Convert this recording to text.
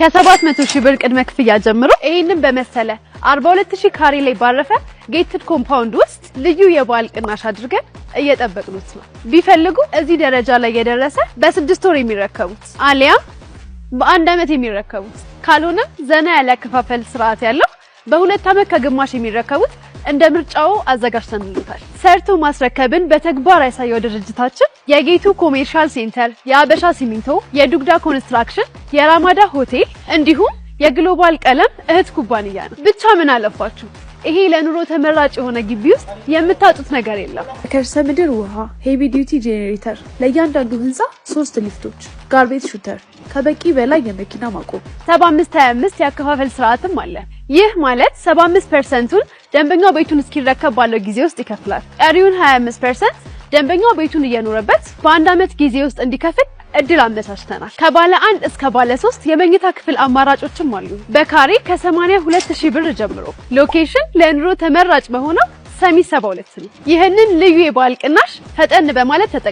ከ700,000 ብር ቅድመ ክፍያ ጀምሮ ይሄንን በመሰለ 42000 ካሬ ላይ ባረፈ ጌትድ ኮምፓውንድ ውስጥ ልዩ የበዓል ቅናሽ አድርገን እየጠበቅኑት ነው። ቢፈልጉ እዚህ ደረጃ ላይ የደረሰ በ6 ወር የሚረከቡት አሊያም በአንድ አመት የሚረከቡት ካልሆነም ዘና ያለ አከፋፈል ስርዓት ያለው በ2 አመት ከግማሽ የሚረከቡት እንደ ምርጫው አዘጋጅተንልዎታል። ሰርቶ ማስረከብን በተግባር ያሳየው ድርጅታችን የጌቱ ኮሜርሻል ሴንተር፣ የአበሻ ሲሚንቶ፣ የዱግዳ ኮንስትራክሽን፣ የራማዳ ሆቴል እንዲሁም የግሎባል ቀለም እህት ኩባንያ ነው። ብቻ ምን አለፋችሁ ይሄ ለኑሮ ተመራጭ የሆነ ግቢ ውስጥ የምታጡት ነገር የለም። ከርሰ ምድር ውሃ፣ ሄቪ ዲዩቲ ጄኔሬተር፣ ለእያንዳንዱ ህንፃ 3 ሊፍቶች፣ ጋርቤጅ ሹተር፣ ከበቂ በላይ የመኪና ማቆም፣ 75/25 የአከፋፈል ስርዓትም አለ። ይህ ማለት 75%ቱን ደንበኛው ቤቱን እስኪረከብ ባለው ጊዜ ውስጥ ይከፍላል። ቀሪውን 25% ደንበኛው ቤቱን እየኖረበት በአንድ አመት ጊዜ ውስጥ እንዲከፍል እድል አመቻችተናል። ከባለ 1 እስከ ባለ 3 የመኝታ ክፍል አማራጮችም አሉ። በካሬ ከ82000 ብር ጀምሮ። ሎኬሽን ለኑሮ ተመራጭ በሆነው ሰሚት 72 ነው። ይህንን ልዩ የበዓል ቅናሽ ፈጠን በማለት ተጠቅሙ።